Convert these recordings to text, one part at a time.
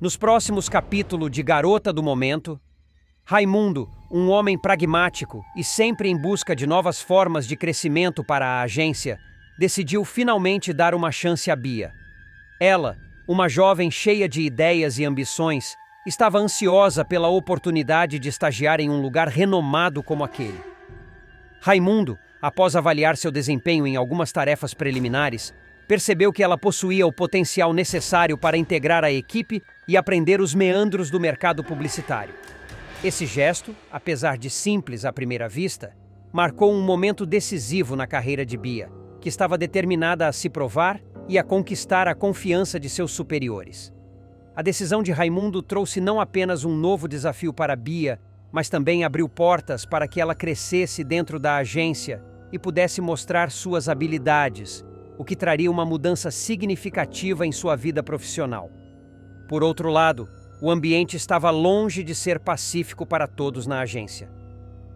Nos próximos capítulos de Garota do Momento, Raimundo, um homem pragmático e sempre em busca de novas formas de crescimento para a agência, decidiu finalmente dar uma chance a Bia. Ela, uma jovem cheia de ideias e ambições, estava ansiosa pela oportunidade de estagiar em um lugar renomado como aquele. Raimundo, após avaliar seu desempenho em algumas tarefas preliminares, percebeu que ela possuía o potencial necessário para integrar a equipe e aprender os meandros do mercado publicitário. Esse gesto, apesar de simples à primeira vista, marcou um momento decisivo na carreira de Bia, que estava determinada a se provar e a conquistar a confiança de seus superiores. A decisão de Raimundo trouxe não apenas um novo desafio para Bia, mas também abriu portas para que ela crescesse dentro da agência e pudesse mostrar suas habilidades, o que traria uma mudança significativa em sua vida profissional. Por outro lado, o ambiente estava longe de ser pacífico para todos na agência.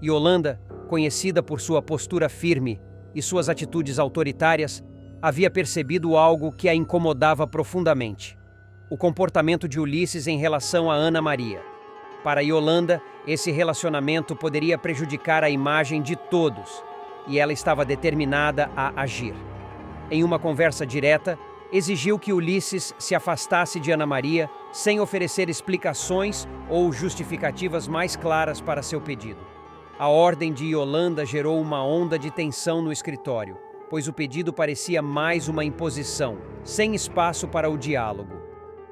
Yolanda, conhecida por sua postura firme e suas atitudes autoritárias, havia percebido algo que a incomodava profundamente: o comportamento de Ulisses em relação a Ana Maria. Para Yolanda, esse relacionamento poderia prejudicar a imagem de todos, e ela estava determinada a agir. Em uma conversa direta, exigiu que Ulisses se afastasse de Ana Maria sem oferecer explicações ou justificativas mais claras para seu pedido. A ordem de Yolanda gerou uma onda de tensão no escritório, pois o pedido parecia mais uma imposição, sem espaço para o diálogo.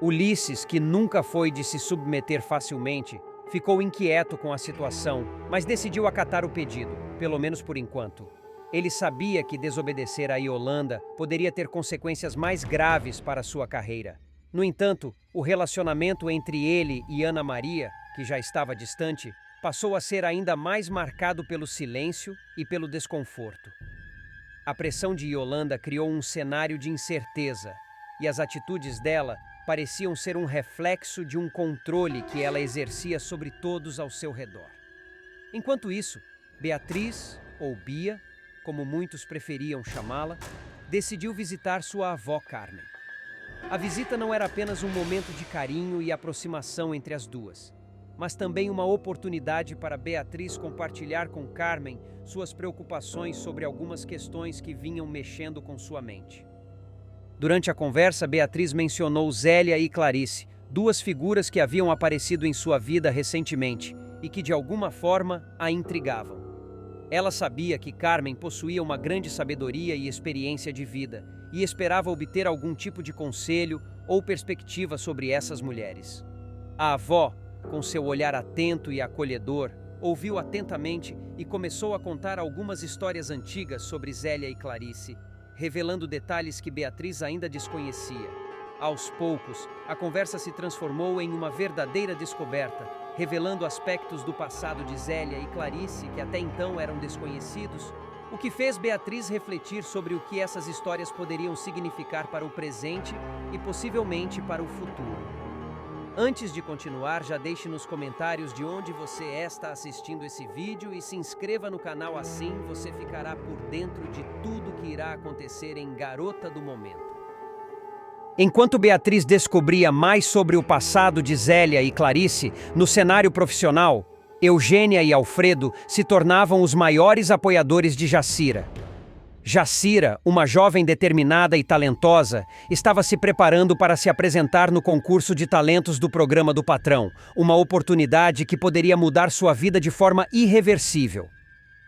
Ulisses, que nunca foi de se submeter facilmente, ficou inquieto com a situação, mas decidiu acatar o pedido, pelo menos por enquanto. Ele sabia que desobedecer a Yolanda poderia ter consequências mais graves para sua carreira. No entanto, o relacionamento entre ele e Ana Maria, que já estava distante, passou a ser ainda mais marcado pelo silêncio e pelo desconforto. A pressão de Yolanda criou um cenário de incerteza, e as atitudes dela pareciam ser um reflexo de um controle que ela exercia sobre todos ao seu redor. Enquanto isso, Beatriz, ou Bia, como muitos preferiam chamá-la, decidiu visitar sua avó Carmen. A visita não era apenas um momento de carinho e aproximação entre as duas, mas também uma oportunidade para Beatriz compartilhar com Carmen suas preocupações sobre algumas questões que vinham mexendo com sua mente. Durante a conversa, Beatriz mencionou Zélia e Clarice, duas figuras que haviam aparecido em sua vida recentemente e que de alguma forma a intrigavam. Ela sabia que Carmen possuía uma grande sabedoria e experiência de vida e esperava obter algum tipo de conselho ou perspectiva sobre essas mulheres. A avó, com seu olhar atento e acolhedor, ouviu atentamente e começou a contar algumas histórias antigas sobre Zélia e Clarice, revelando detalhes que Beatriz ainda desconhecia. Aos poucos, a conversa se transformou em uma verdadeira descoberta, revelando aspectos do passado de Zélia e Clarice que até então eram desconhecidos, o que fez Beatriz refletir sobre o que essas histórias poderiam significar para o presente e possivelmente para o futuro. Antes de continuar, já deixe nos comentários de onde você está assistindo esse vídeo e se inscreva no canal, assim você ficará por dentro de tudo que irá acontecer em Garota do Momento. Enquanto Beatriz descobria mais sobre o passado de Zélia e Clarice, no cenário profissional, Eugênia e Alfredo se tornavam os maiores apoiadores de Jacira. Jacira, uma jovem determinada e talentosa, estava se preparando para se apresentar no concurso de talentos do programa do patrão, uma oportunidade que poderia mudar sua vida de forma irreversível.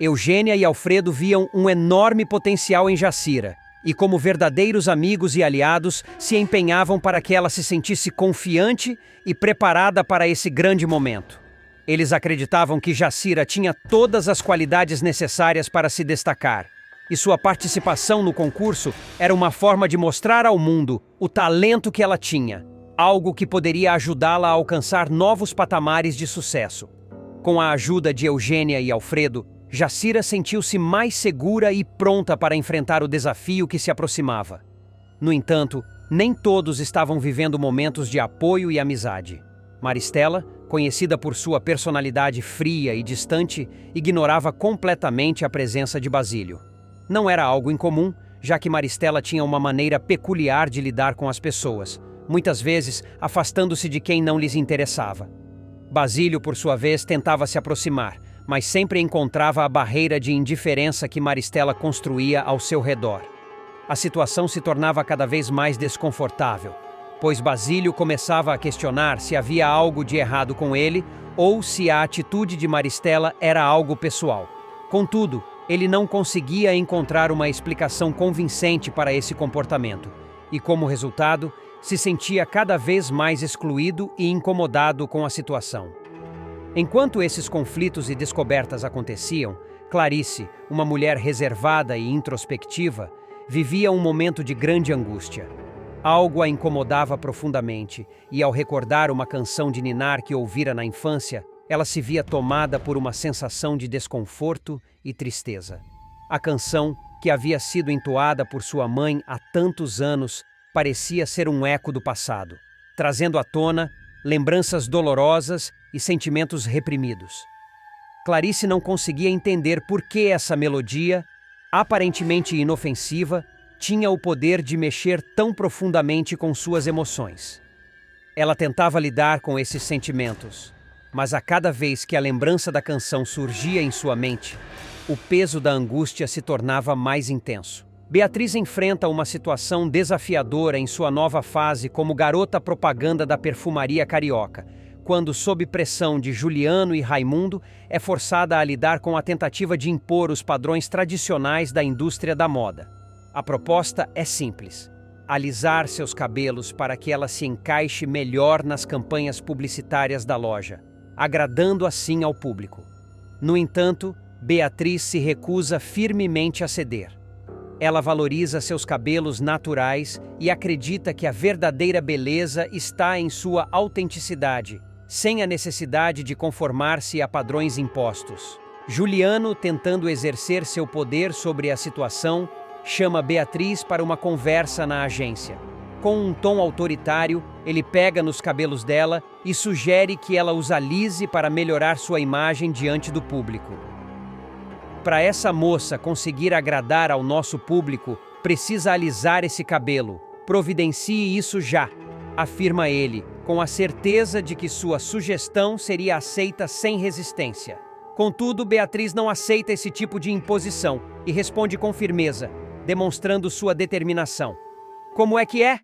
Eugênia e Alfredo viam um enorme potencial em Jacira, e como verdadeiros amigos e aliados, se empenhavam para que ela se sentisse confiante e preparada para esse grande momento. Eles acreditavam que Jacira tinha todas as qualidades necessárias para se destacar, e sua participação no concurso era uma forma de mostrar ao mundo o talento que ela tinha, algo que poderia ajudá-la a alcançar novos patamares de sucesso. Com a ajuda de Eugênia e Alfredo, Jacira sentiu-se mais segura e pronta para enfrentar o desafio que se aproximava. No entanto, nem todos estavam vivendo momentos de apoio e amizade. Maristela, conhecida por sua personalidade fria e distante, ignorava completamente a presença de Basílio. Não era algo incomum, já que Maristela tinha uma maneira peculiar de lidar com as pessoas, muitas vezes afastando-se de quem não lhes interessava. Basílio, por sua vez, tentava se aproximar, mas sempre encontrava a barreira de indiferença que Maristela construía ao seu redor. A situação se tornava cada vez mais desconfortável, pois Basílio começava a questionar se havia algo de errado com ele ou se a atitude de Maristela era algo pessoal. Contudo, ele não conseguia encontrar uma explicação convincente para esse comportamento e, como resultado, se sentia cada vez mais excluído e incomodado com a situação. Enquanto esses conflitos e descobertas aconteciam, Clarice, uma mulher reservada e introspectiva, vivia um momento de grande angústia. Algo a incomodava profundamente, e ao recordar uma canção de ninar que ouvira na infância, ela se via tomada por uma sensação de desconforto e tristeza. A canção, que havia sido entoada por sua mãe há tantos anos, parecia ser um eco do passado, trazendo à tona lembranças dolorosas e sentimentos reprimidos. Clarice não conseguia entender por que essa melodia, aparentemente inofensiva, tinha o poder de mexer tão profundamente com suas emoções. Ela tentava lidar com esses sentimentos, mas a cada vez que a lembrança da canção surgia em sua mente, o peso da angústia se tornava mais intenso. Beatriz enfrenta uma situação desafiadora em sua nova fase como garota propaganda da perfumaria carioca, quando, sob pressão de Juliano e Raimundo, é forçada a lidar com a tentativa de impor os padrões tradicionais da indústria da moda. A proposta é simples: alisar seus cabelos para que ela se encaixe melhor nas campanhas publicitárias da loja, agradando assim ao público. No entanto, Beatriz se recusa firmemente a ceder. Ela valoriza seus cabelos naturais e acredita que a verdadeira beleza está em sua autenticidade, sem a necessidade de conformar-se a padrões impostos. Juliano, tentando exercer seu poder sobre a situação, chama Beatriz para uma conversa na agência. Com um tom autoritário, ele pega nos cabelos dela e sugere que ela os alise para melhorar sua imagem diante do público. Para essa moça conseguir agradar ao nosso público, precisa alisar esse cabelo. Providencie isso já, afirma ele, com a certeza de que sua sugestão seria aceita sem resistência. Contudo, Beatriz não aceita esse tipo de imposição e responde com firmeza, demonstrando sua determinação. Como é que é?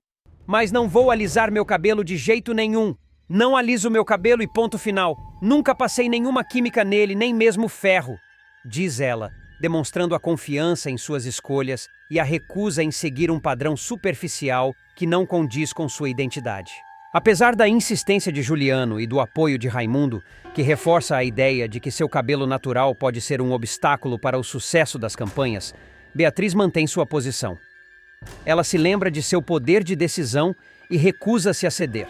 Mas não vou alisar meu cabelo de jeito nenhum. Não aliso meu cabelo e ponto final. Nunca passei nenhuma química nele, nem mesmo ferro, diz ela, demonstrando a confiança em suas escolhas e a recusa em seguir um padrão superficial que não condiz com sua identidade. Apesar da insistência de Juliano e do apoio de Raimundo, que reforça a ideia de que seu cabelo natural pode ser um obstáculo para o sucesso das campanhas, Beatriz mantém sua posição. Ela se lembra de seu poder de decisão e recusa-se a ceder.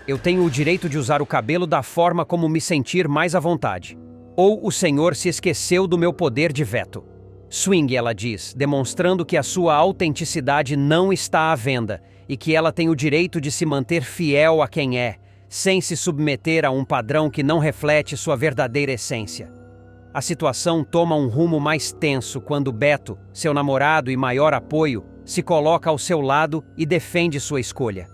Eu tenho o direito de usar o cabelo da forma como me sentir mais à vontade. Ou o senhor se esqueceu do meu poder de veto. Swing, ela diz, demonstrando que a sua autenticidade não está à venda e que ela tem o direito de se manter fiel a quem é, sem se submeter a um padrão que não reflete sua verdadeira essência. A situação toma um rumo mais tenso quando Beto, seu namorado e maior apoio, se coloca ao seu lado e defende sua escolha.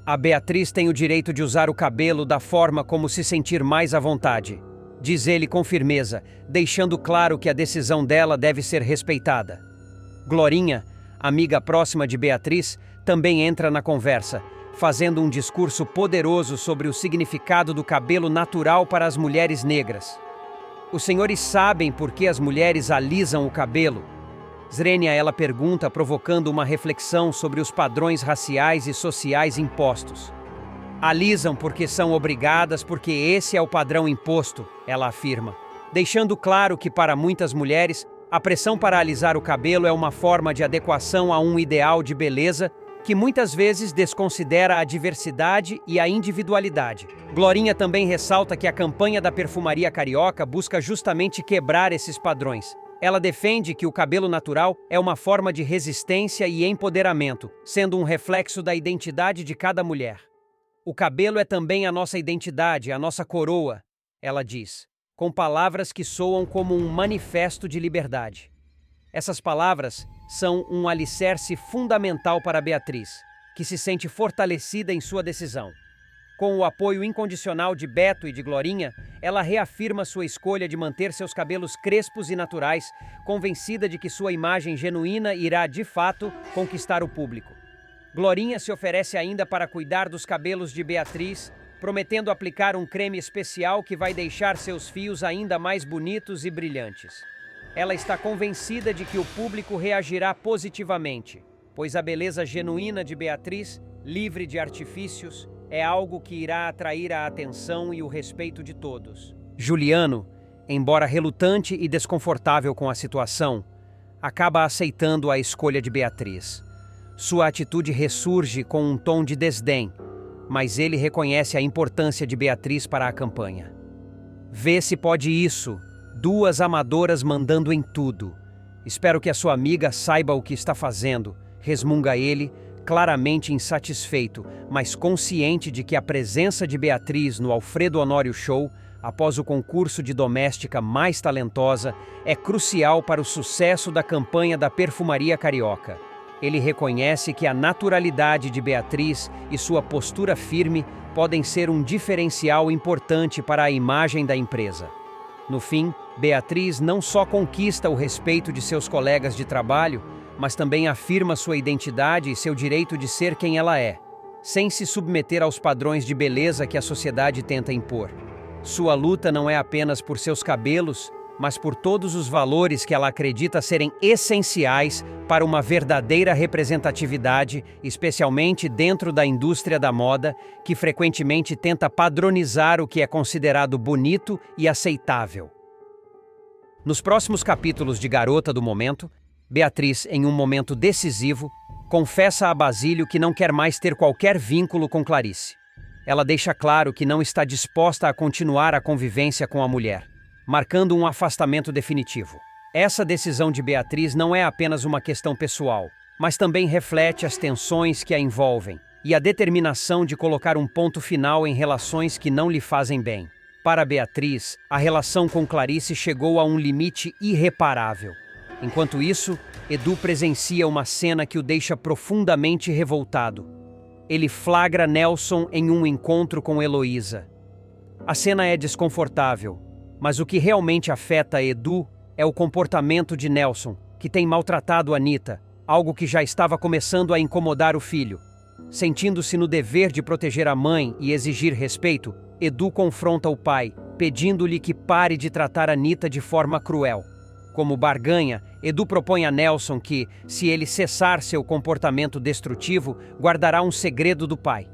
A Beatriz tem o direito de usar o cabelo da forma como se sentir mais à vontade, diz ele com firmeza, deixando claro que a decisão dela deve ser respeitada. Glorinha, amiga próxima de Beatriz, também entra na conversa, fazendo um discurso poderoso sobre o significado do cabelo natural para as mulheres negras. Os senhores sabem por que as mulheres alisam o cabelo? Zrenia, ela pergunta, provocando uma reflexão sobre os padrões raciais e sociais impostos. Alisam porque são obrigadas, porque esse é o padrão imposto, ela afirma, deixando claro que para muitas mulheres, a pressão para alisar o cabelo é uma forma de adequação a um ideal de beleza que muitas vezes desconsidera a diversidade e a individualidade. Glorinha também ressalta que a campanha da perfumaria carioca busca justamente quebrar esses padrões. Ela defende que o cabelo natural é uma forma de resistência e empoderamento, sendo um reflexo da identidade de cada mulher. O cabelo é também a nossa identidade, a nossa coroa, ela diz, com palavras que soam como um manifesto de liberdade. Essas palavras são um alicerce fundamental para Beatriz, que se sente fortalecida em sua decisão. Com o apoio incondicional de Beto e de Glorinha, ela reafirma sua escolha de manter seus cabelos crespos e naturais, convencida de que sua imagem genuína irá, de fato, conquistar o público. Glorinha se oferece ainda para cuidar dos cabelos de Beatriz, prometendo aplicar um creme especial que vai deixar seus fios ainda mais bonitos e brilhantes. Ela está convencida de que o público reagirá positivamente, pois a beleza genuína de Beatriz, livre de artifícios, é algo que irá atrair a atenção e o respeito de todos. Juliano, embora relutante e desconfortável com a situação, acaba aceitando a escolha de Beatriz. Sua atitude ressurge com um tom de desdém, mas ele reconhece a importância de Beatriz para a campanha. Vê se pode isso, duas amadoras mandando em tudo. Espero que a sua amiga saiba o que está fazendo, resmunga ele, claramente insatisfeito, mas consciente de que a presença de Beatriz no Alfredo Honório Show, após o concurso de doméstica mais talentosa, é crucial para o sucesso da campanha da perfumaria carioca. Ele reconhece que a naturalidade de Beatriz e sua postura firme podem ser um diferencial importante para a imagem da empresa. No fim, Beatriz não só conquista o respeito de seus colegas de trabalho, mas também afirma sua identidade e seu direito de ser quem ela é, sem se submeter aos padrões de beleza que a sociedade tenta impor. Sua luta não é apenas por seus cabelos, mas por todos os valores que ela acredita serem essenciais para uma verdadeira representatividade, especialmente dentro da indústria da moda, que frequentemente tenta padronizar o que é considerado bonito e aceitável. Nos próximos capítulos de Garota do Momento, Beatriz, em um momento decisivo, confessa a Basílio que não quer mais ter qualquer vínculo com Clarice. Ela deixa claro que não está disposta a continuar a convivência com a mulher, marcando um afastamento definitivo. Essa decisão de Beatriz não é apenas uma questão pessoal, mas também reflete as tensões que a envolvem e a determinação de colocar um ponto final em relações que não lhe fazem bem. Para Beatriz, a relação com Clarice chegou a um limite irreparável. Enquanto isso, Edu presencia uma cena que o deixa profundamente revoltado. Ele flagra Nelson em um encontro com Heloísa. A cena é desconfortável, mas o que realmente afeta Edu é o comportamento de Nelson, que tem maltratado Anita, algo que já estava começando a incomodar o filho. Sentindo-se no dever de proteger a mãe e exigir respeito, Edu confronta o pai, pedindo-lhe que pare de tratar Anita de forma cruel. Como barganha, Edu propõe a Nelson que, se ele cessar seu comportamento destrutivo, guardará um segredo do pai.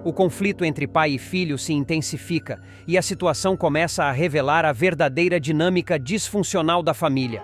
O conflito entre pai e filho se intensifica e a situação começa a revelar a verdadeira dinâmica disfuncional da família.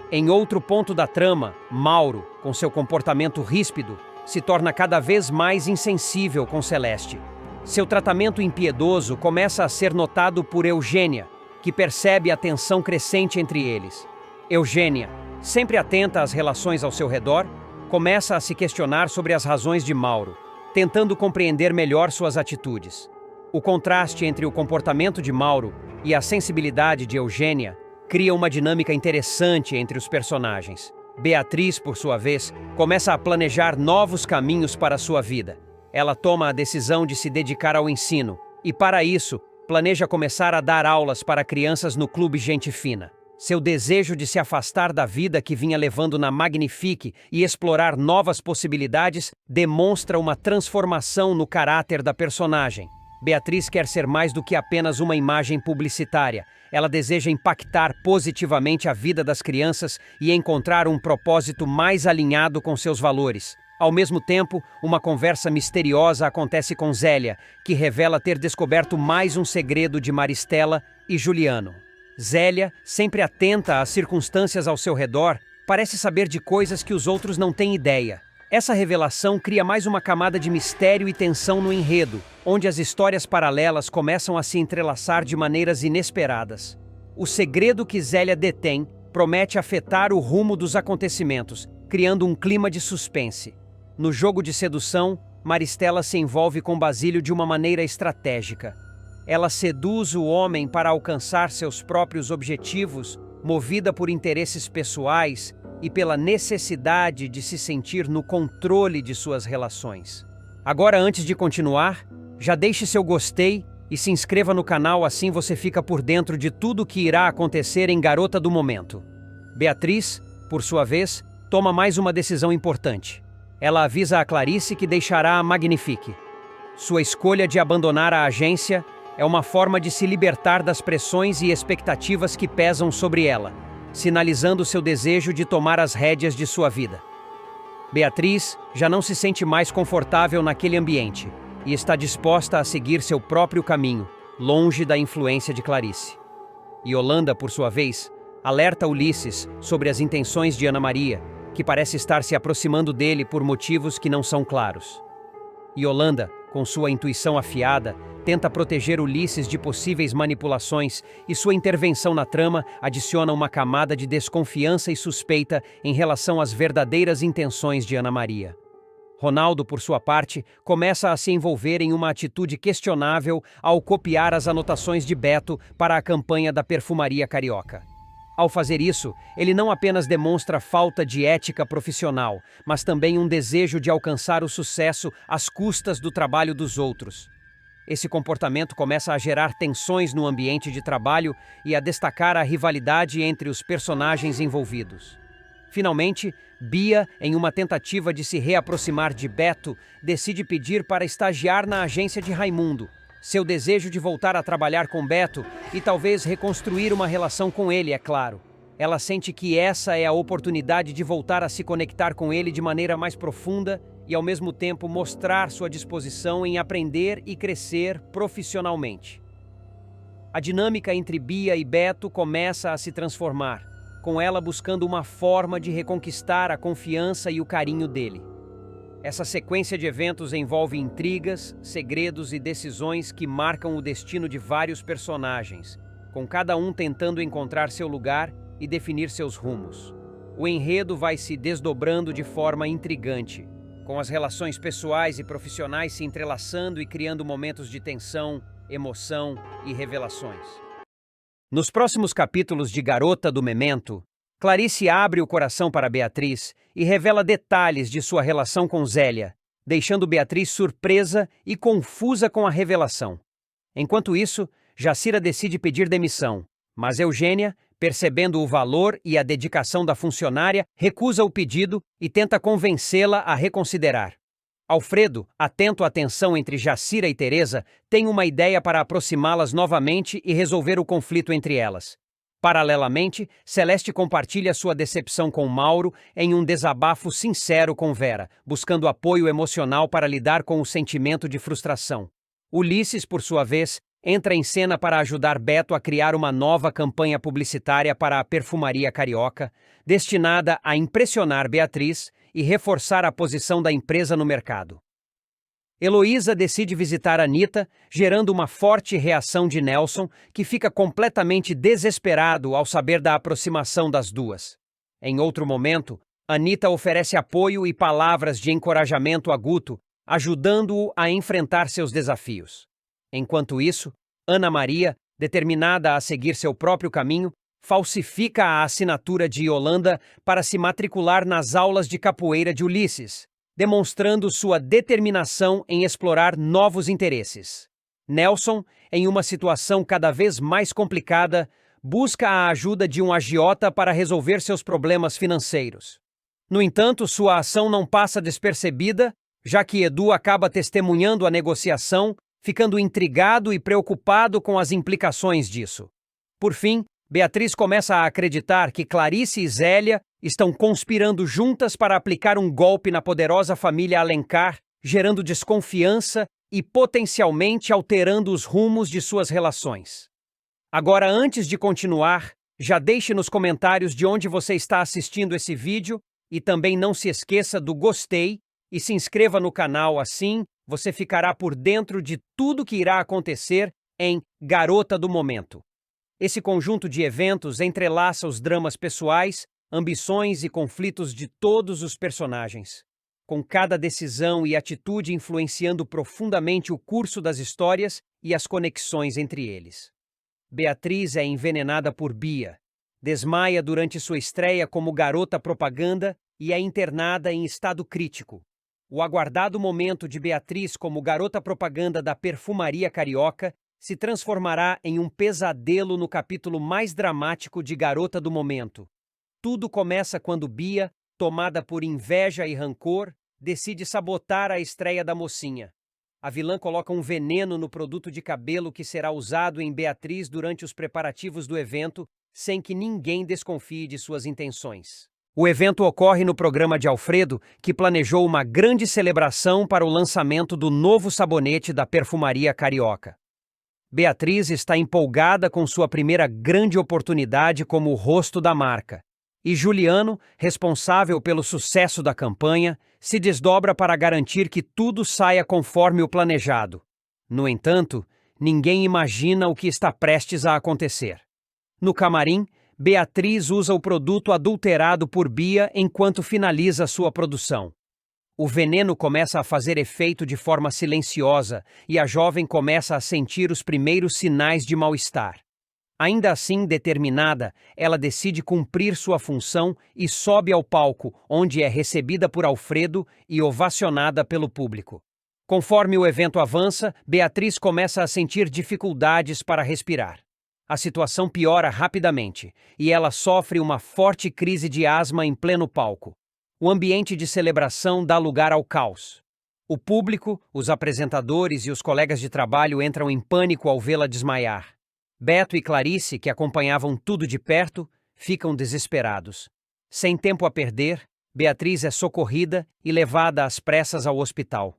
Em outro ponto da trama, Mauro, com seu comportamento ríspido, se torna cada vez mais insensível com Celeste. Seu tratamento impiedoso começa a ser notado por Eugênia, que percebe a tensão crescente entre eles. Eugênia, sempre atenta às relações ao seu redor, começa a se questionar sobre as razões de Mauro, tentando compreender melhor suas atitudes. O contraste entre o comportamento de Mauro e a sensibilidade de Eugênia cria uma dinâmica interessante entre os personagens. Beatriz, por sua vez, começa a planejar novos caminhos para a sua vida. Ela toma a decisão de se dedicar ao ensino e, para isso, planeja começar a dar aulas para crianças no Clube Gente Fina. Seu desejo de se afastar da vida que vinha levando na Magnifique e explorar novas possibilidades demonstra uma transformação no caráter da personagem. Beatriz quer ser mais do que apenas uma imagem publicitária. Ela deseja impactar positivamente a vida das crianças e encontrar um propósito mais alinhado com seus valores. Ao mesmo tempo, uma conversa misteriosa acontece com Zélia, que revela ter descoberto mais um segredo de Maristela e Juliano. Zélia, sempre atenta às circunstâncias ao seu redor, parece saber de coisas que os outros não têm ideia. Essa revelação cria mais uma camada de mistério e tensão no enredo, onde as histórias paralelas começam a se entrelaçar de maneiras inesperadas. O segredo que Zélia detém promete afetar o rumo dos acontecimentos, criando um clima de suspense. No jogo de sedução, Maristela se envolve com Basílio de uma maneira estratégica. Ela seduz o homem para alcançar seus próprios objetivos, movida por interesses pessoais e pela necessidade de se sentir no controle de suas relações. Agora, antes de continuar, já deixe seu gostei e se inscreva no canal, assim você fica por dentro de tudo o que irá acontecer em Garota do Momento. Beatriz, por sua vez, toma mais uma decisão importante. Ela avisa a Clarice que deixará a Magnifique. Sua escolha de abandonar a agência é uma forma de se libertar das pressões e expectativas que pesam sobre ela, sinalizando seu desejo de tomar as rédeas de sua vida. Beatriz já não se sente mais confortável naquele ambiente e está disposta a seguir seu próprio caminho, longe da influência de Clarice. Yolanda, por sua vez, alerta Ulisses sobre as intenções de Ana Maria, que parece estar se aproximando dele por motivos que não são claros. Yolanda, com sua intuição afiada, tenta proteger Ulisses de possíveis manipulações e sua intervenção na trama adiciona uma camada de desconfiança e suspeita em relação às verdadeiras intenções de Ana Maria. Ronaldo, por sua parte, começa a se envolver em uma atitude questionável ao copiar as anotações de Beto para a campanha da perfumaria carioca. Ao fazer isso, ele não apenas demonstra falta de ética profissional, mas também um desejo de alcançar o sucesso às custas do trabalho dos outros. Esse comportamento começa a gerar tensões no ambiente de trabalho e a destacar a rivalidade entre os personagens envolvidos. Finalmente, Bia, em uma tentativa de se reaproximar de Beto, decide pedir para estagiar na agência de Raimundo. Seu desejo de voltar a trabalhar com Beto e talvez reconstruir uma relação com ele, é claro. Ela sente que essa é a oportunidade de voltar a se conectar com ele de maneira mais profunda e, ao mesmo tempo, mostrar sua disposição em aprender e crescer profissionalmente. A dinâmica entre Bia e Beto começa a se transformar, com ela buscando uma forma de reconquistar a confiança e o carinho dele. Essa sequência de eventos envolve intrigas, segredos e decisões que marcam o destino de vários personagens, com cada um tentando encontrar seu lugar e definir seus rumos. O enredo vai se desdobrando de forma intrigante, com as relações pessoais e profissionais se entrelaçando e criando momentos de tensão, emoção e revelações. Nos próximos capítulos de Garota do Momento, Clarice abre o coração para Beatriz e revela detalhes de sua relação com Zélia, deixando Beatriz surpresa e confusa com a revelação. Enquanto isso, Jacira decide pedir demissão, mas Eugênia, percebendo o valor e a dedicação da funcionária, recusa o pedido e tenta convencê-la a reconsiderar. Alfredo, atento à tensão entre Jacira e Teresa, tem uma ideia para aproximá-las novamente e resolver o conflito entre elas. Paralelamente, Celeste compartilha sua decepção com Mauro em um desabafo sincero com Vera, buscando apoio emocional para lidar com o sentimento de frustração. Ulisses, por sua vez, entra em cena para ajudar Beto a criar uma nova campanha publicitária para a perfumaria carioca, destinada a impressionar Beatriz e reforçar a posição da empresa no mercado. Heloísa decide visitar Anita, gerando uma forte reação de Nelson, que fica completamente desesperado ao saber da aproximação das duas. Em outro momento, Anita oferece apoio e palavras de encorajamento a Guto, ajudando-o a enfrentar seus desafios. Enquanto isso, Ana Maria, determinada a seguir seu próprio caminho, falsifica a assinatura de Yolanda para se matricular nas aulas de capoeira de Ulisses, demonstrando sua determinação em explorar novos interesses. Nelson, em uma situação cada vez mais complicada, busca a ajuda de um agiota para resolver seus problemas financeiros. No entanto, sua ação não passa despercebida, já que Edu acaba testemunhando a negociação, ficando intrigado e preocupado com as implicações disso. Por fim, Beatriz começa a acreditar que Clarice e Zélia estão conspirando juntas para aplicar um golpe na poderosa família Alencar, gerando desconfiança e potencialmente alterando os rumos de suas relações. Agora, antes de continuar, já deixe nos comentários de onde você está assistindo esse vídeo e também não se esqueça do gostei e se inscreva no canal, assim você ficará por dentro de tudo que irá acontecer em Garota do Momento. Esse conjunto de eventos entrelaça os dramas pessoais, ambições e conflitos de todos os personagens, com cada decisão e atitude influenciando profundamente o curso das histórias e as conexões entre eles. Beatriz é envenenada por Bia, desmaia durante sua estreia como garota propaganda e é internada em estado crítico. O aguardado momento de Beatriz como garota propaganda da perfumaria carioca se transformará em um pesadelo no capítulo mais dramático de Garota do Momento. Tudo começa quando Bia, tomada por inveja e rancor, decide sabotar a estreia da mocinha. A vilã coloca um veneno no produto de cabelo que será usado em Beatriz durante os preparativos do evento, sem que ninguém desconfie de suas intenções. O evento ocorre no programa de Alfredo, que planejou uma grande celebração para o lançamento do novo sabonete da perfumaria carioca. Beatriz está empolgada com sua primeira grande oportunidade como o rosto da marca. E Juliano, responsável pelo sucesso da campanha, se desdobra para garantir que tudo saia conforme o planejado. No entanto, ninguém imagina o que está prestes a acontecer. No camarim, Beatriz usa o produto adulterado por Bia enquanto finaliza sua produção. O veneno começa a fazer efeito de forma silenciosa e a jovem começa a sentir os primeiros sinais de mal-estar. Ainda assim determinada, ela decide cumprir sua função e sobe ao palco, onde é recebida por Alfredo e ovacionada pelo público. Conforme o evento avança, Beatriz começa a sentir dificuldades para respirar. A situação piora rapidamente e ela sofre uma forte crise de asma em pleno palco. O ambiente de celebração dá lugar ao caos. O público, os apresentadores e os colegas de trabalho entram em pânico ao vê-la desmaiar. Beto e Clarice, que acompanhavam tudo de perto, ficam desesperados. Sem tempo a perder, Beatriz é socorrida e levada às pressas ao hospital.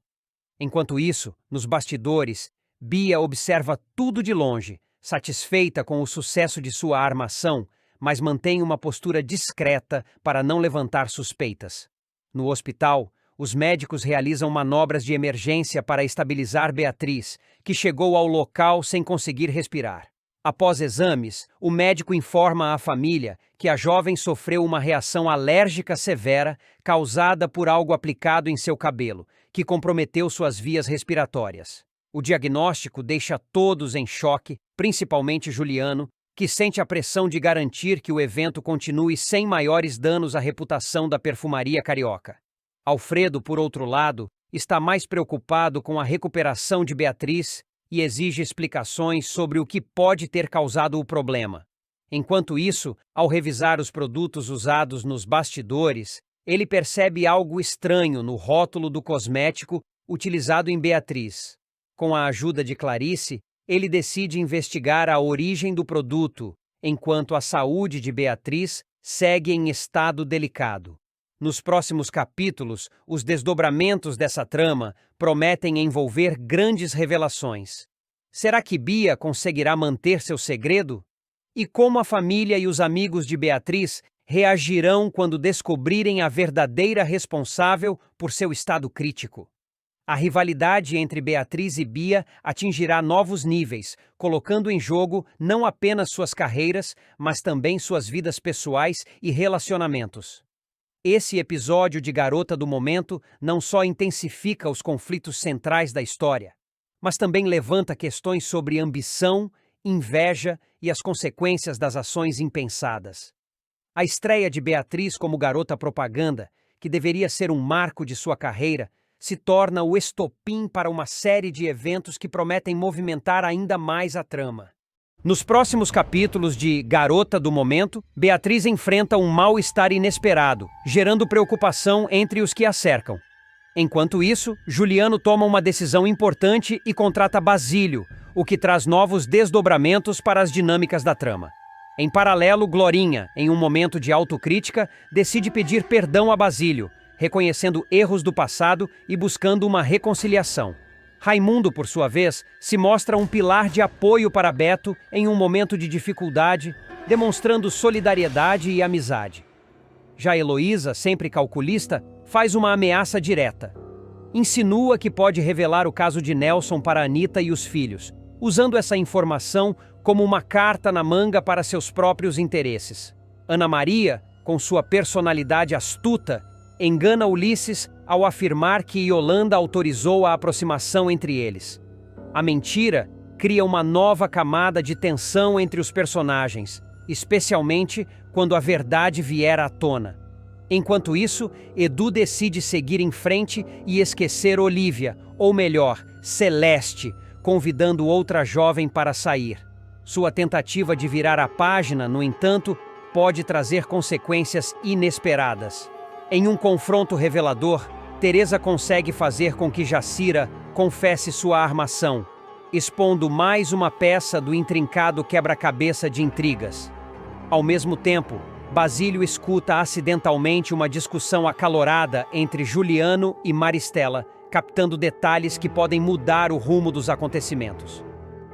Enquanto isso, nos bastidores, Bia observa tudo de longe, satisfeita com o sucesso de sua armação, mas mantém uma postura discreta para não levantar suspeitas. No hospital, os médicos realizam manobras de emergência para estabilizar Beatriz, que chegou ao local sem conseguir respirar. Após exames, o médico informa à família que a jovem sofreu uma reação alérgica severa causada por algo aplicado em seu cabelo, que comprometeu suas vias respiratórias. O diagnóstico deixa todos em choque, principalmente Juliano, que sente a pressão de garantir que o evento continue sem maiores danos à reputação da perfumaria carioca. Alfredo, por outro lado, está mais preocupado com a recuperação de Beatriz e exige explicações sobre o que pode ter causado o problema. Enquanto isso, ao revisar os produtos usados nos bastidores, ele percebe algo estranho no rótulo do cosmético utilizado em Beatriz. Com a ajuda de Clarice, ele decide investigar a origem do produto, enquanto a saúde de Beatriz segue em estado delicado. Nos próximos capítulos, os desdobramentos dessa trama prometem envolver grandes revelações. Será que Bia conseguirá manter seu segredo? E como a família e os amigos de Beatriz reagirão quando descobrirem a verdadeira responsável por seu estado crítico? A rivalidade entre Beatriz e Bia atingirá novos níveis, colocando em jogo não apenas suas carreiras, mas também suas vidas pessoais e relacionamentos. Esse episódio de Garota do Momento não só intensifica os conflitos centrais da história, mas também levanta questões sobre ambição, inveja e as consequências das ações impensadas. A estreia de Beatriz como garota propaganda, que deveria ser um marco de sua carreira, se torna o estopim para uma série de eventos que prometem movimentar ainda mais a trama. Nos próximos capítulos de Garota do Momento, Beatriz enfrenta um mal-estar inesperado, gerando preocupação entre os que a cercam. Enquanto isso, Juliano toma uma decisão importante e contrata Basílio, o que traz novos desdobramentos para as dinâmicas da trama. Em paralelo, Glorinha, em um momento de autocrítica, decide pedir perdão a Basílio, reconhecendo erros do passado e buscando uma reconciliação. Raimundo, por sua vez, se mostra um pilar de apoio para Beto em um momento de dificuldade, demonstrando solidariedade e amizade. Já Heloísa, sempre calculista, faz uma ameaça direta. Insinua que pode revelar o caso de Nelson para Anita e os filhos, usando essa informação como uma carta na manga para seus próprios interesses. Ana Maria, com sua personalidade astuta, engana Ulisses ao afirmar que Yolanda autorizou a aproximação entre eles. A mentira cria uma nova camada de tensão entre os personagens, especialmente quando a verdade vier à tona. Enquanto isso, Edu decide seguir em frente e esquecer Olivia, ou melhor, Celeste, convidando outra jovem para sair. Sua tentativa de virar a página, no entanto, pode trazer consequências inesperadas. Em um confronto revelador, Teresa consegue fazer com que Jacira confesse sua armação, expondo mais uma peça do intrincado quebra-cabeça de intrigas. Ao mesmo tempo, Basílio escuta acidentalmente uma discussão acalorada entre Juliano e Maristela, captando detalhes que podem mudar o rumo dos acontecimentos.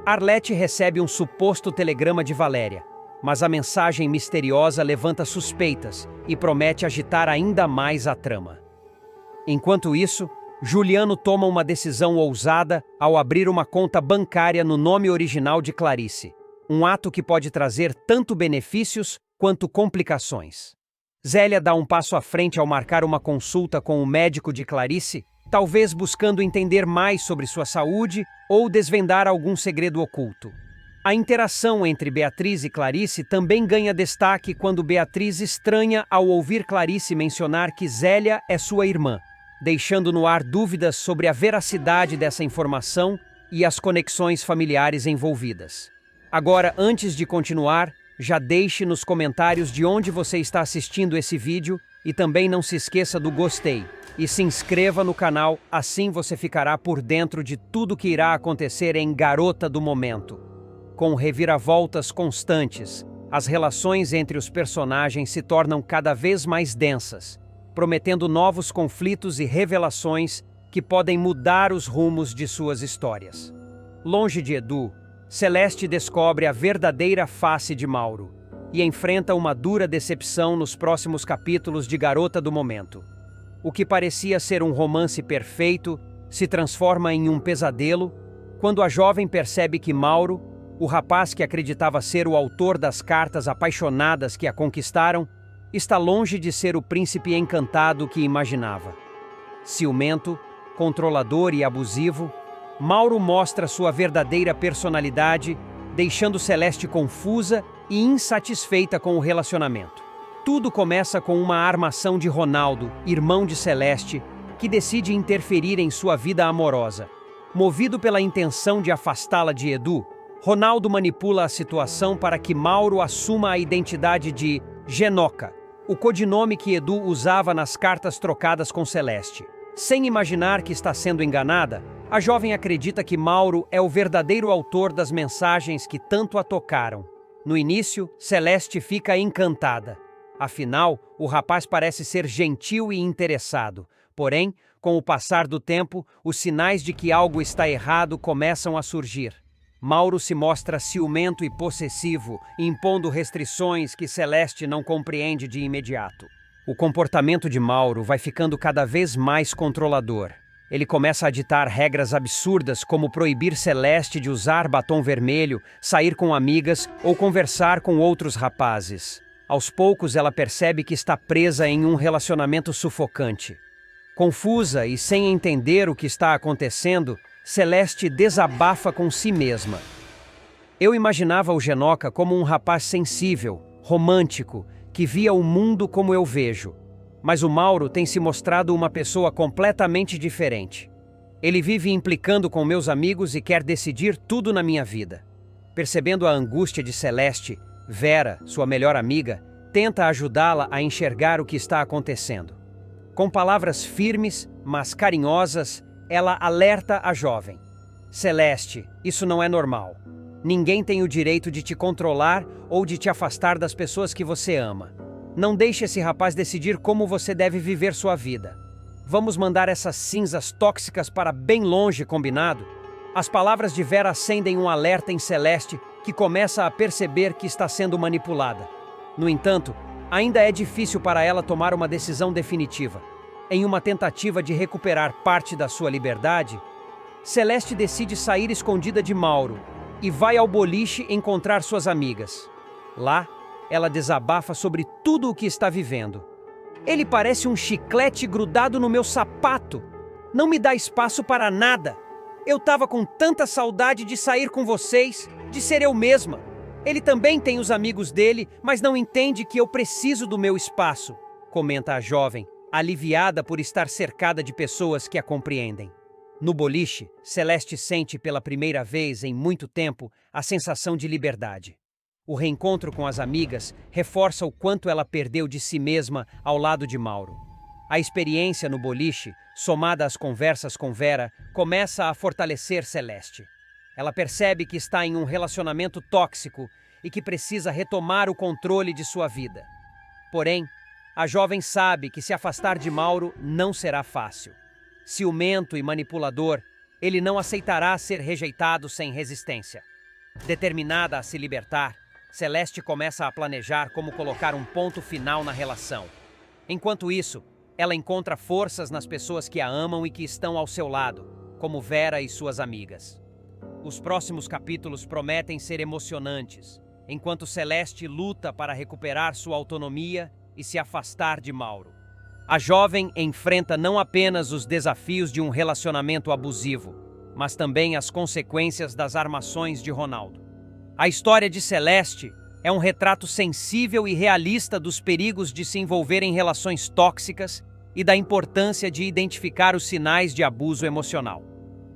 Arlete recebe um suposto telegrama de Valéria, mas a mensagem misteriosa levanta suspeitas e promete agitar ainda mais a trama. Enquanto isso, Juliano toma uma decisão ousada ao abrir uma conta bancária no nome original de Clarice, um ato que pode trazer tanto benefícios quanto complicações. Zélia dá um passo à frente ao marcar uma consulta com o médico de Clarice, talvez buscando entender mais sobre sua saúde ou desvendar algum segredo oculto. A interação entre Beatriz e Clarice também ganha destaque quando Beatriz estranha ao ouvir Clarice mencionar que Zélia é sua irmã, deixando no ar dúvidas sobre a veracidade dessa informação e as conexões familiares envolvidas. Agora, antes de continuar, já deixe nos comentários de onde você está assistindo esse vídeo e também não se esqueça do gostei e se inscreva no canal, assim você ficará por dentro de tudo que irá acontecer em Garota do Momento. Com reviravoltas constantes, as relações entre os personagens se tornam cada vez mais densas, prometendo novos conflitos e revelações que podem mudar os rumos de suas histórias. Longe de Edu, Celeste descobre a verdadeira face de Mauro e enfrenta uma dura decepção nos próximos capítulos de Garota do Momento. O que parecia ser um romance perfeito se transforma em um pesadelo quando a jovem percebe que Mauro, o rapaz que acreditava ser o autor das cartas apaixonadas que a conquistaram, está longe de ser o príncipe encantado que imaginava. Ciumento, controlador e abusivo, Mauro mostra sua verdadeira personalidade, deixando Celeste confusa e insatisfeita com o relacionamento. Tudo começa com uma armação de Ronaldo, irmão de Celeste, que decide interferir em sua vida amorosa. Movido pela intenção de afastá-la de Edu, Ronaldo manipula a situação para que Mauro assuma a identidade de Genoca, o codinome que Edu usava nas cartas trocadas com Celeste. Sem imaginar que está sendo enganada, a jovem acredita que Mauro é o verdadeiro autor das mensagens que tanto a tocaram. No início, Celeste fica encantada. Afinal, o rapaz parece ser gentil e interessado. Porém, com o passar do tempo, os sinais de que algo está errado começam a surgir. Mauro se mostra ciumento e possessivo, impondo restrições que Celeste não compreende de imediato. O comportamento de Mauro vai ficando cada vez mais controlador. Ele começa a ditar regras absurdas como proibir Celeste de usar batom vermelho, sair com amigas ou conversar com outros rapazes. Aos poucos ela percebe que está presa em um relacionamento sufocante. Confusa e sem entender o que está acontecendo, Celeste desabafa com si mesma. Eu imaginava o Genoca como um rapaz sensível, romântico, que via o mundo como eu vejo. Mas o Mauro tem se mostrado uma pessoa completamente diferente. Ele vive implicando com meus amigos e quer decidir tudo na minha vida. Percebendo a angústia de Celeste, Vera, sua melhor amiga, tenta ajudá-la a enxergar o que está acontecendo. Com palavras firmes, mas carinhosas, ela alerta a jovem. Celeste, isso não é normal. Ninguém tem o direito de te controlar ou de te afastar das pessoas que você ama. Não deixe esse rapaz decidir como você deve viver sua vida. Vamos mandar essas cinzas tóxicas para bem longe, combinado? As palavras de Vera acendem um alerta em Celeste, que começa a perceber que está sendo manipulada. No entanto, ainda é difícil para ela tomar uma decisão definitiva. Em uma tentativa de recuperar parte da sua liberdade, Celeste decide sair escondida de Mauro e vai ao boliche encontrar suas amigas. Lá, ela desabafa sobre tudo o que está vivendo. Ele parece um chiclete grudado no meu sapato. Não me dá espaço para nada. Eu estava com tanta saudade de sair com vocês, de ser eu mesma. Ele também tem os amigos dele, mas não entende que eu preciso do meu espaço. comenta a jovem, aliviada por estar cercada de pessoas que a compreendem. No boliche, Celeste sente pela primeira vez em muito tempo a sensação de liberdade. O reencontro com as amigas reforça o quanto ela perdeu de si mesma ao lado de Mauro. A experiência no boliche, somada às conversas com Vera, começa a fortalecer Celeste. Ela percebe que está em um relacionamento tóxico e que precisa retomar o controle de sua vida. Porém, a jovem sabe que se afastar de Mauro não será fácil. Ciumento e manipulador, ele não aceitará ser rejeitado sem resistência. Determinada a se libertar, Celeste começa a planejar como colocar um ponto final na relação. Enquanto isso, ela encontra forças nas pessoas que a amam e que estão ao seu lado, como Vera e suas amigas. Os próximos capítulos prometem ser emocionantes, enquanto Celeste luta para recuperar sua autonomia e se afastar de Mauro. A jovem enfrenta não apenas os desafios de um relacionamento abusivo, mas também as consequências das armações de Ronaldo. A história de Celeste é um retrato sensível e realista dos perigos de se envolver em relações tóxicas e da importância de identificar os sinais de abuso emocional.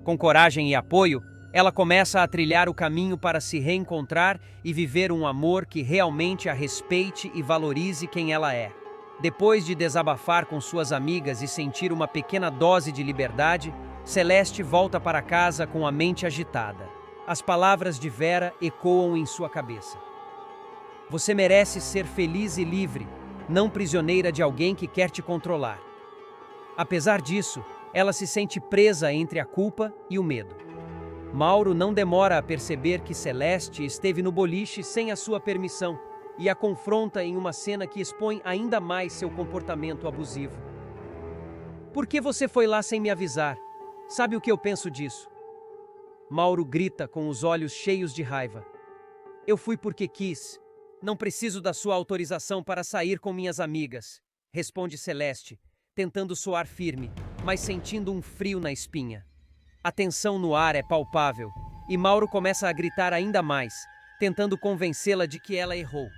Com coragem e apoio, ela começa a trilhar o caminho para se reencontrar e viver um amor que realmente a respeite e valorize quem ela é. Depois de desabafar com suas amigas e sentir uma pequena dose de liberdade, Celeste volta para casa com a mente agitada. As palavras de Vera ecoam em sua cabeça. Você merece ser feliz e livre, não prisioneira de alguém que quer te controlar. Apesar disso, ela se sente presa entre a culpa e o medo. Mauro não demora a perceber que Celeste esteve no boliche sem a sua permissão e a confronta em uma cena que expõe ainda mais seu comportamento abusivo. Por que você foi lá sem me avisar? Sabe o que eu penso disso? Mauro grita com os olhos cheios de raiva. Eu fui porque quis. Não preciso da sua autorização para sair com minhas amigas, responde Celeste, tentando soar firme, mas sentindo um frio na espinha. A tensão no ar é palpável, e Mauro começa a gritar ainda mais, tentando convencê-la de que ela errou.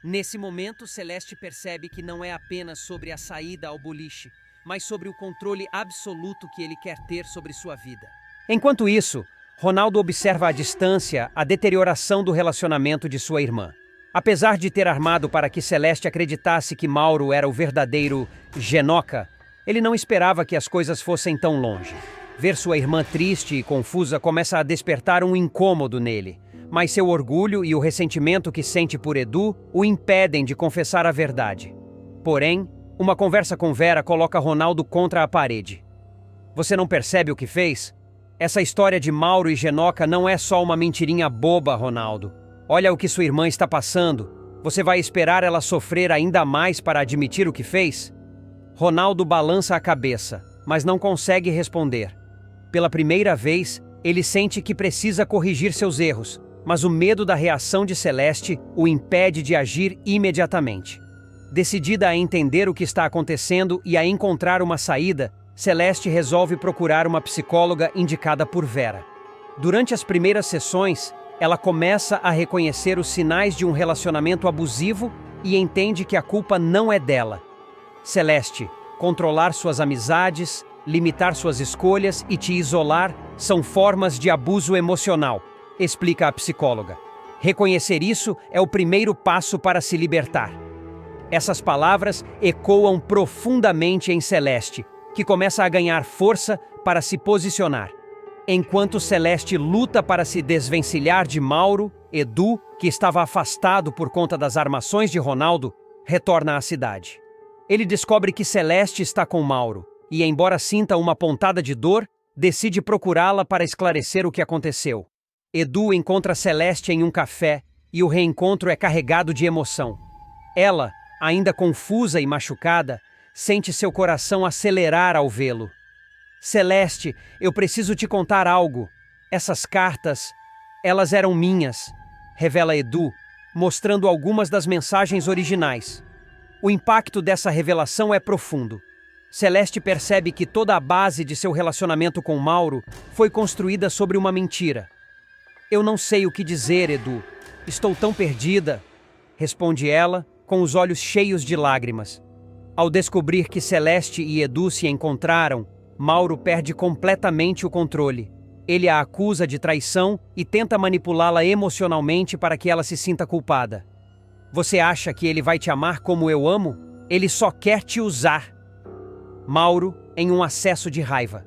Nesse momento, Celeste percebe que não é apenas sobre a saída ao boliche, mas sobre o controle absoluto que ele quer ter sobre sua vida. Enquanto isso, Ronaldo observa à distância a deterioração do relacionamento de sua irmã. Apesar de ter armado para que Celeste acreditasse que Mauro era o verdadeiro Genoca, ele não esperava que as coisas fossem tão longe. Ver sua irmã triste e confusa começa a despertar um incômodo nele, mas seu orgulho e o ressentimento que sente por Edu o impedem de confessar a verdade. Porém, uma conversa com Vera coloca Ronaldo contra a parede. Você não percebe o que fez? Essa história de Mauro e Genoca não é só uma mentirinha boba, Ronaldo. Olha o que sua irmã está passando. Você vai esperar ela sofrer ainda mais para admitir o que fez? Ronaldo balança a cabeça, mas não consegue responder. Pela primeira vez, ele sente que precisa corrigir seus erros, mas o medo da reação de Celeste o impede de agir imediatamente. Decidida a entender o que está acontecendo e a encontrar uma saída, Celeste resolve procurar uma psicóloga indicada por Vera. Durante as primeiras sessões, ela começa a reconhecer os sinais de um relacionamento abusivo e entende que a culpa não é dela. Celeste, controlar suas amizades, limitar suas escolhas e te isolar são formas de abuso emocional, explica a psicóloga. Reconhecer isso é o primeiro passo para se libertar. Essas palavras ecoam profundamente em Celeste, que começa a ganhar força para se posicionar. Enquanto Celeste luta para se desvencilhar de Mauro, Edu, que estava afastado por conta das armações de Ronaldo, retorna à cidade. Ele descobre que Celeste está com Mauro e, embora sinta uma pontada de dor, decide procurá-la para esclarecer o que aconteceu. Edu encontra Celeste em um café e o reencontro é carregado de emoção. Ela, ainda confusa e machucada, sente seu coração acelerar ao vê-lo. Celeste, eu preciso te contar algo. Essas cartas, elas eram minhas, revela Edu, mostrando algumas das mensagens originais. O impacto dessa revelação é profundo. Celeste percebe que toda a base de seu relacionamento com Mauro foi construída sobre uma mentira. Eu não sei o que dizer, Edu. Estou tão perdida, responde ela, com os olhos cheios de lágrimas. Ao descobrir que Celeste e Edu se encontraram, Mauro perde completamente o controle. Ele a acusa de traição e tenta manipulá-la emocionalmente para que ela se sinta culpada. Você acha que ele vai te amar como eu amo? Ele só quer te usar. Mauro, em um acesso de raiva.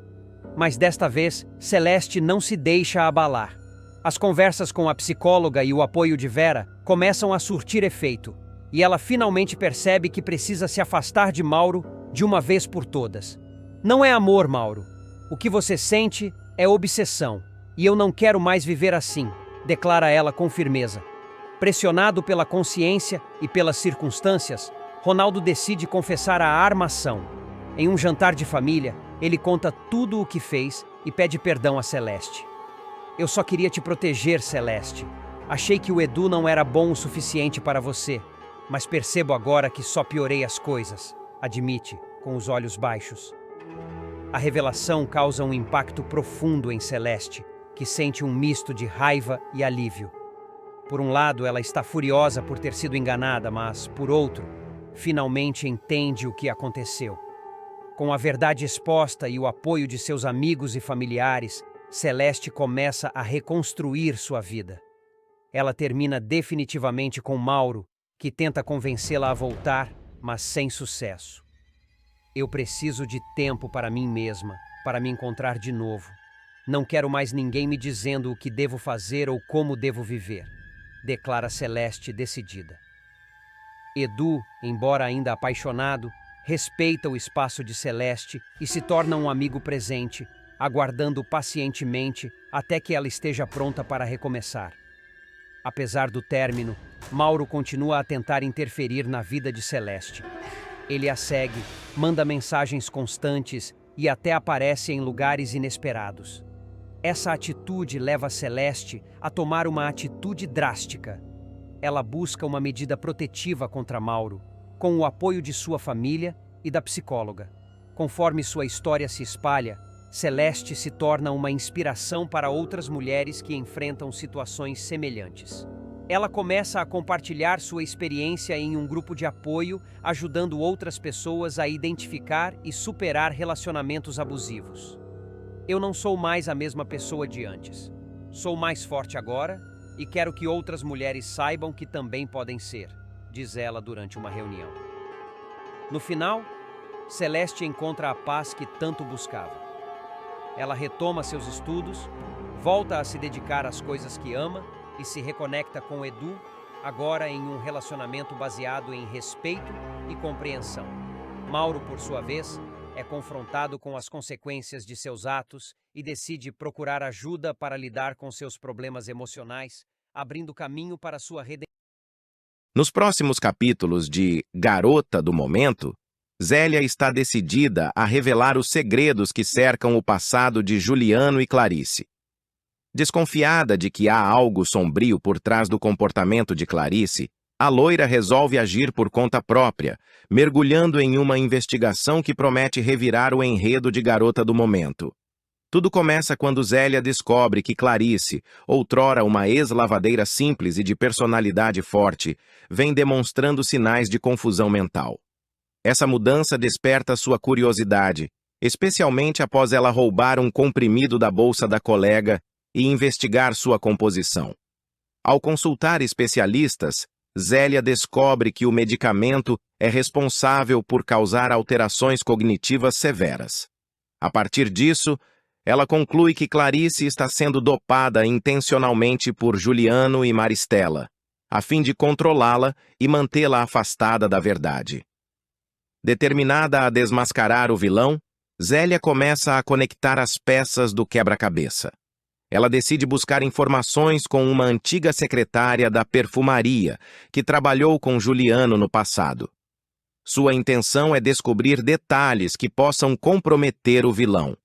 Mas desta vez, Celeste não se deixa abalar. As conversas com a psicóloga e o apoio de Vera começam a surtir efeito, e ela finalmente percebe que precisa se afastar de Mauro de uma vez por todas. Não é amor, Mauro. O que você sente é obsessão, e eu não quero mais viver assim, declara ela com firmeza. Pressionado pela consciência e pelas circunstâncias, Ronaldo decide confessar a armação. Em um jantar de família, ele conta tudo o que fez e pede perdão a Celeste. Eu só queria te proteger, Celeste. Achei que o Edu não era bom o suficiente para você, mas percebo agora que só piorei as coisas, admite, com os olhos baixos. A revelação causa um impacto profundo em Celeste, que sente um misto de raiva e alívio. Por um lado, ela está furiosa por ter sido enganada, mas, por outro, finalmente entende o que aconteceu. Com a verdade exposta e o apoio de seus amigos e familiares, Celeste começa a reconstruir sua vida. Ela termina definitivamente com Mauro, que tenta convencê-la a voltar, mas sem sucesso. Eu preciso de tempo para mim mesma, para me encontrar de novo. Não quero mais ninguém me dizendo o que devo fazer ou como devo viver, declara Celeste decidida. Edu, embora ainda apaixonado, respeita o espaço de Celeste e se torna um amigo presente, aguardando pacientemente até que ela esteja pronta para recomeçar. Apesar do término, Mauro continua a tentar interferir na vida de Celeste. Ele a segue, manda mensagens constantes e até aparece em lugares inesperados. Essa atitude leva Celeste a tomar uma atitude drástica. Ela busca uma medida protetiva contra Mauro, com o apoio de sua família e da psicóloga. Conforme sua história se espalha, Celeste se torna uma inspiração para outras mulheres que enfrentam situações semelhantes. Ela começa a compartilhar sua experiência em um grupo de apoio, ajudando outras pessoas a identificar e superar relacionamentos abusivos. Eu não sou mais a mesma pessoa de antes. Sou mais forte agora e quero que outras mulheres saibam que também podem ser, diz ela durante uma reunião. No final, Celeste encontra a paz que tanto buscava. Ela retoma seus estudos, volta a se dedicar às coisas que ama e se reconecta com Edu, agora em um relacionamento baseado em respeito e compreensão. Mauro, por sua vez, é confrontado com as consequências de seus atos e decide procurar ajuda para lidar com seus problemas emocionais, abrindo caminho para sua redenção. Nos próximos capítulos de Garota do Momento, Zélia está decidida a revelar os segredos que cercam o passado de Juliano e Clarice. Desconfiada de que há algo sombrio por trás do comportamento de Clarice, a loira resolve agir por conta própria, mergulhando em uma investigação que promete revirar o enredo de Garota do Momento. Tudo começa quando Zélia descobre que Clarice, outrora uma ex-lavadeira simples e de personalidade forte, vem demonstrando sinais de confusão mental. Essa mudança desperta sua curiosidade, especialmente após ela roubar um comprimido da bolsa da colega e investigar sua composição. Ao consultar especialistas, Zélia descobre que o medicamento é responsável por causar alterações cognitivas severas. A partir disso, ela conclui que Clarice está sendo dopada intencionalmente por Juliano e Maristela, a fim de controlá-la e mantê-la afastada da verdade. Determinada a desmascarar o vilão, Zélia começa a conectar as peças do quebra-cabeça. Ela decide buscar informações com uma antiga secretária da perfumaria, que trabalhou com Juliano no passado. Sua intenção é descobrir detalhes que possam comprometer o vilão.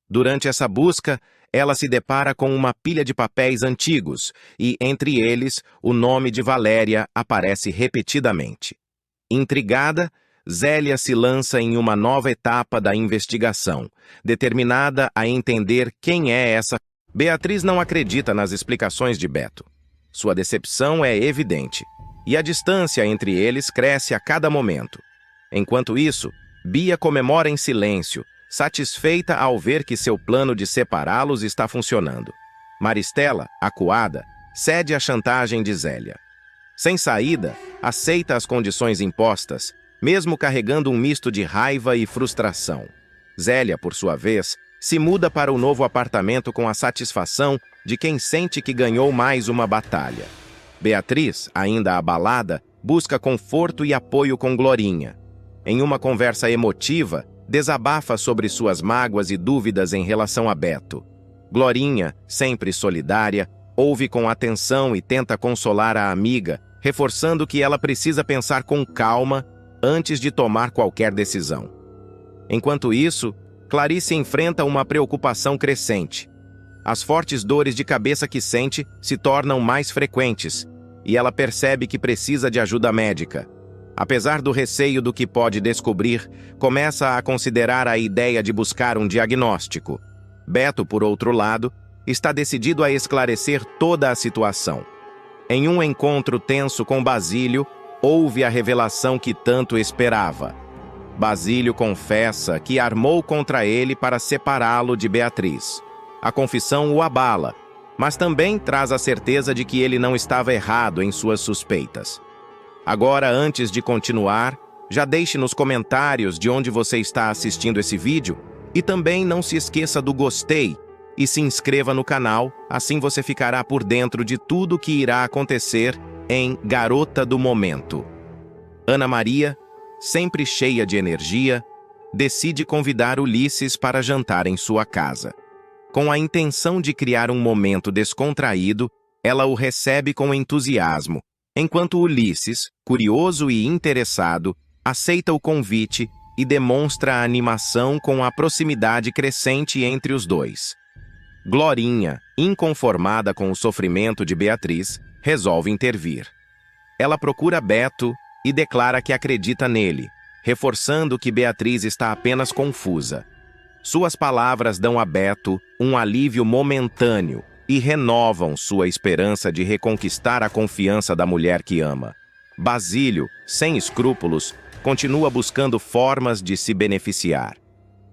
Durante essa busca, ela se depara com uma pilha de papéis antigos e, entre eles, o nome de Valéria aparece repetidamente. Intrigada, Zélia se lança em uma nova etapa da investigação, determinada a entender quem é essa. Beatriz não acredita nas explicações de Beto. Sua decepção é evidente, e a distância entre eles cresce a cada momento. Enquanto isso, Bia comemora em silêncio, satisfeita ao ver que seu plano de separá-los está funcionando. Maristela, acuada, cede à chantagem de Zélia. Sem saída, aceita as condições impostas, mesmo carregando um misto de raiva e frustração. Zélia, por sua vez, se muda para o novo apartamento com a satisfação de quem sente que ganhou mais uma batalha. Beatriz, ainda abalada, busca conforto e apoio com Glorinha. Em uma conversa emotiva, desabafa sobre suas mágoas e dúvidas em relação a Beto. Glorinha, sempre solidária, ouve com atenção e tenta consolar a amiga, reforçando que ela precisa pensar com calma antes de tomar qualquer decisão. Enquanto isso, Clarice enfrenta uma preocupação crescente. As fortes dores de cabeça que sente se tornam mais frequentes, e ela percebe que precisa de ajuda médica. Apesar do receio do que pode descobrir, começa a considerar a ideia de buscar um diagnóstico. Beto, por outro lado, está decidido a esclarecer toda a situação. Em um encontro tenso com Basílio, houve a revelação que tanto esperava. Basílio confessa que armou contra ele para separá-lo de Beatriz. A confissão o abala, mas também traz a certeza de que ele não estava errado em suas suspeitas. Agora, antes de continuar, já deixe nos comentários de onde você está assistindo esse vídeo e também não se esqueça do gostei e se inscreva no canal, assim você ficará por dentro de tudo que irá acontecer em Garota do Momento. Ana Maria, sempre cheia de energia, decide convidar Ulisses para jantar em sua casa. Com a intenção de criar um momento descontraído, ela o recebe com entusiasmo, enquanto Ulisses, curioso e interessado, aceita o convite e demonstra animação com a proximidade crescente entre os dois. Glorinha, inconformada com o sofrimento de Beatriz, resolve intervir. Ela procura Beto e declara que acredita nele, reforçando que Beatriz está apenas confusa. Suas palavras dão a Beto um alívio momentâneo e renovam sua esperança de reconquistar a confiança da mulher que ama. Basílio, sem escrúpulos, continua buscando formas de se beneficiar.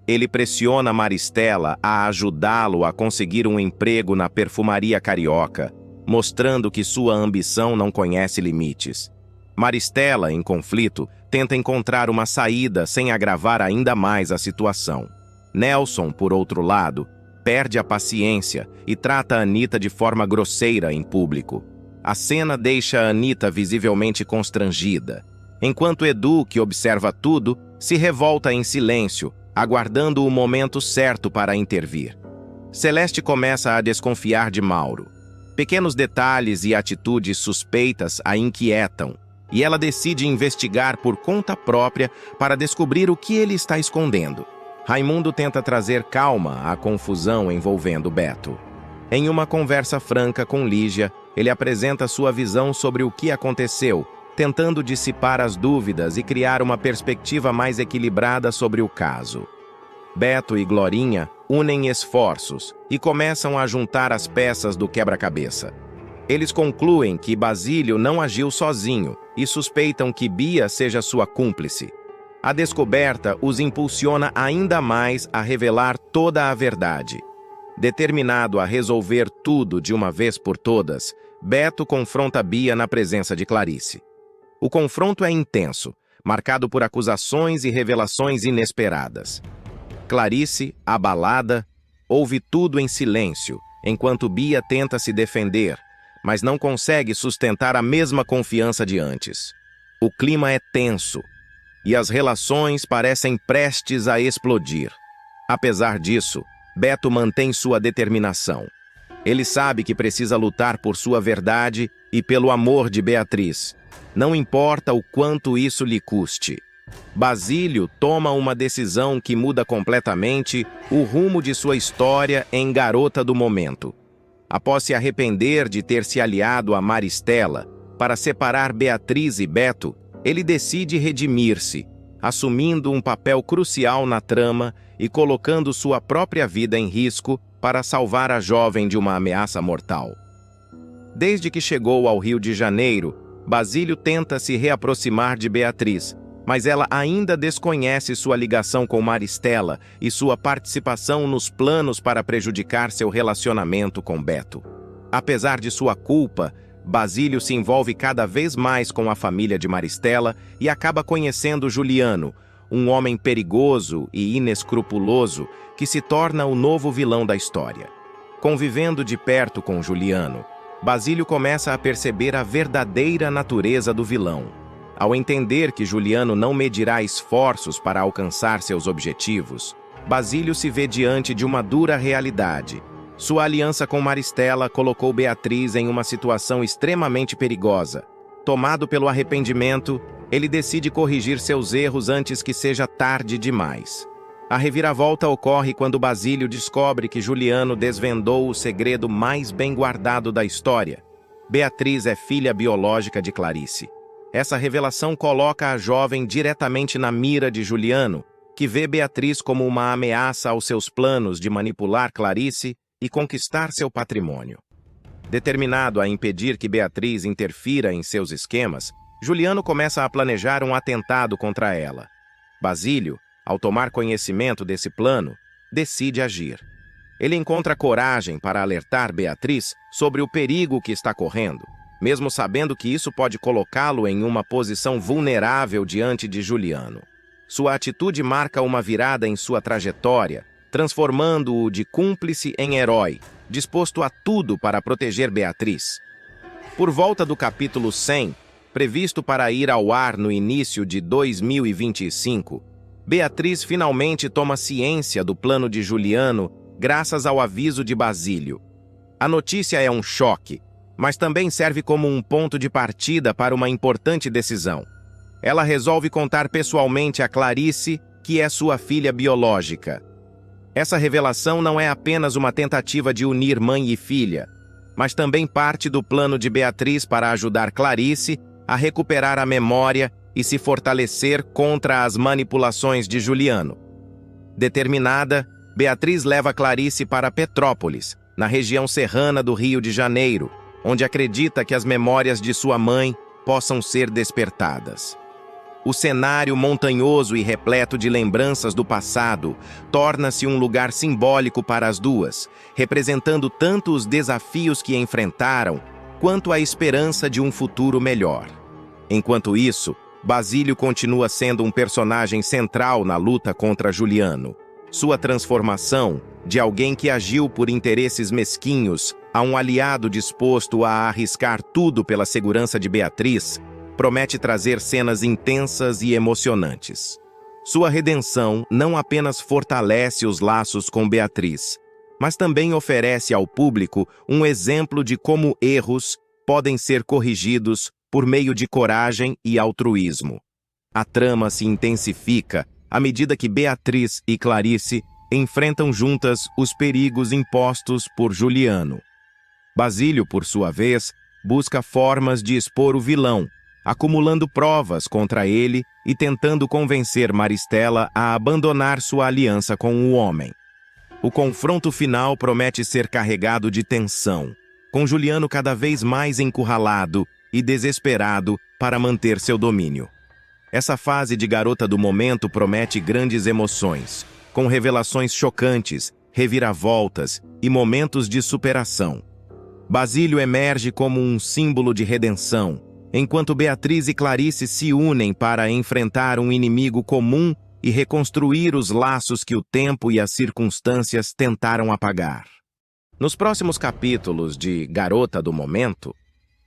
Ele pressiona Maristela a ajudá-lo a conseguir um emprego na perfumaria carioca, mostrando que sua ambição não conhece limites. Maristela, em conflito, tenta encontrar uma saída sem agravar ainda mais a situação. Nelson, por outro lado, perde a paciência e trata Anita de forma grosseira em público. A cena deixa Anita visivelmente constrangida, enquanto Edu, que observa tudo, se revolta em silêncio, aguardando o momento certo para intervir. Celeste começa a desconfiar de Mauro. Pequenos detalhes e atitudes suspeitas a inquietam, e ela decide investigar por conta própria para descobrir o que ele está escondendo. Raimundo tenta trazer calma à confusão envolvendo Beto. Em uma conversa franca com Lígia, ele apresenta sua visão sobre o que aconteceu, tentando dissipar as dúvidas e criar uma perspectiva mais equilibrada sobre o caso. Beto e Glorinha unem esforços e começam a juntar as peças do quebra-cabeça. Eles concluem que Basílio não agiu sozinho e suspeitam que Bia seja sua cúmplice. A descoberta os impulsiona ainda mais a revelar toda a verdade. Determinado a resolver tudo de uma vez por todas, Beto confronta Bia na presença de Clarice. O confronto é intenso, marcado por acusações e revelações inesperadas. Clarice, abalada, ouve tudo em silêncio, enquanto Bia tenta se defender, mas não consegue sustentar a mesma confiança de antes. O clima é tenso, e as relações parecem prestes a explodir. Apesar disso, Beto mantém sua determinação. Ele sabe que precisa lutar por sua verdade e pelo amor de Beatriz. Não importa o quanto isso lhe custe. Basílio toma uma decisão que muda completamente o rumo de sua história em Garota do Momento. Após se arrepender de ter se aliado a Maristela para separar Beatriz e Beto, ele decide redimir-se, assumindo um papel crucial na trama e colocando sua própria vida em risco para salvar a jovem de uma ameaça mortal. Desde que chegou ao Rio de Janeiro, Basílio tenta se reaproximar de Beatriz, mas ela ainda desconhece sua ligação com Maristela e sua participação nos planos para prejudicar seu relacionamento com Beto. Apesar de sua culpa, Basílio se envolve cada vez mais com a família de Maristela e acaba conhecendo Juliano, um homem perigoso e inescrupuloso que se torna o novo vilão da história. Convivendo de perto com Juliano, Basílio começa a perceber a verdadeira natureza do vilão. Ao entender que Juliano não medirá esforços para alcançar seus objetivos, Basílio se vê diante de uma dura realidade. Sua aliança com Maristela colocou Beatriz em uma situação extremamente perigosa. Tomado pelo arrependimento, ele decide corrigir seus erros antes que seja tarde demais. A reviravolta ocorre quando Basílio descobre que Juliano desvendou o segredo mais bem guardado da história. Beatriz é filha biológica de Clarice. Essa revelação coloca a jovem diretamente na mira de Juliano, que vê Beatriz como uma ameaça aos seus planos de manipular Clarice e conquistar seu patrimônio. Determinado a impedir que Beatriz interfira em seus esquemas, Juliano começa a planejar um atentado contra ela. Basílio, ao tomar conhecimento desse plano, decide agir. Ele encontra coragem para alertar Beatriz sobre o perigo que está correndo, mesmo sabendo que isso pode colocá-lo em uma posição vulnerável diante de Juliano. Sua atitude marca uma virada em sua trajetória, transformando-o de cúmplice em herói, disposto a tudo para proteger Beatriz. Por volta do capítulo 100, previsto para ir ao ar no início de 2025, Beatriz finalmente toma ciência do plano de Juliano graças ao aviso de Basílio. A notícia é um choque, mas também serve como um ponto de partida para uma importante decisão. Ela resolve contar pessoalmente a Clarice, que é sua filha biológica. Essa revelação não é apenas uma tentativa de unir mãe e filha, mas também parte do plano de Beatriz para ajudar Clarice a recuperar a memória e se fortalecer contra as manipulações de Juliano. Determinada, Beatriz leva Clarice para Petrópolis, na região serrana do Rio de Janeiro, onde acredita que as memórias de sua mãe possam ser despertadas. O cenário montanhoso e repleto de lembranças do passado torna-se um lugar simbólico para as duas, representando tanto os desafios que enfrentaram, quanto a esperança de um futuro melhor. Enquanto isso, Basílio continua sendo um personagem central na luta contra Juliano. Sua transformação, de alguém que agiu por interesses mesquinhos a um aliado disposto a arriscar tudo pela segurança de Beatriz, promete trazer cenas intensas e emocionantes. Sua redenção não apenas fortalece os laços com Beatriz, mas também oferece ao público um exemplo de como erros podem ser corrigidos por meio de coragem e altruísmo. A trama se intensifica à medida que Beatriz e Clarice enfrentam juntas os perigos impostos por Juliano. Basílio, por sua vez, busca formas de expor o vilão, acumulando provas contra ele e tentando convencer Maristela a abandonar sua aliança com o homem. O confronto final promete ser carregado de tensão, com Juliano cada vez mais encurralado e desesperado para manter seu domínio. Essa fase de Garota do Momento promete grandes emoções, com revelações chocantes, reviravoltas e momentos de superação. Basílio emerge como um símbolo de redenção, enquanto Beatriz e Clarice se unem para enfrentar um inimigo comum e reconstruir os laços que o tempo e as circunstâncias tentaram apagar. Nos próximos capítulos de Garota do Momento,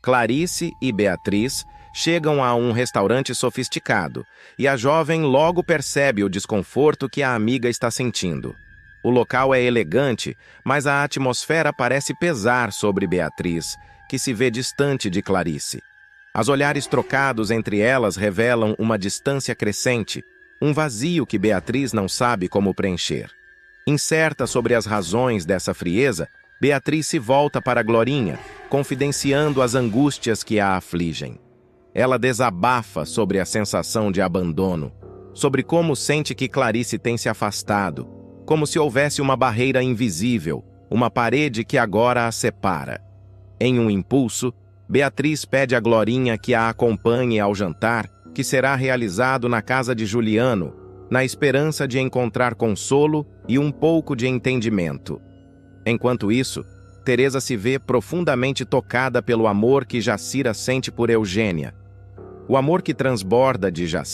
Clarice e Beatriz chegam a um restaurante sofisticado e a jovem logo percebe o desconforto que a amiga está sentindo. O local é elegante, mas a atmosfera parece pesar sobre Beatriz, que se vê distante de Clarice. Os olhares trocados entre elas revelam uma distância crescente, um vazio que Beatriz não sabe como preencher. Incerta sobre as razões dessa frieza, Beatriz se volta para Glorinha, confidenciando as angústias que a afligem. Ela desabafa sobre a sensação de abandono, sobre como sente que Clarice tem se afastado, como se houvesse uma barreira invisível, uma parede que agora a separa. Em um impulso, Beatriz pede a Glorinha que a acompanhe ao jantar que será realizado na casa de Juliano, na esperança de encontrar consolo e um pouco de entendimento. Enquanto isso, Teresa se vê profundamente tocada pelo amor que Jacira sente por Eugênia. O amor que transborda de Jacira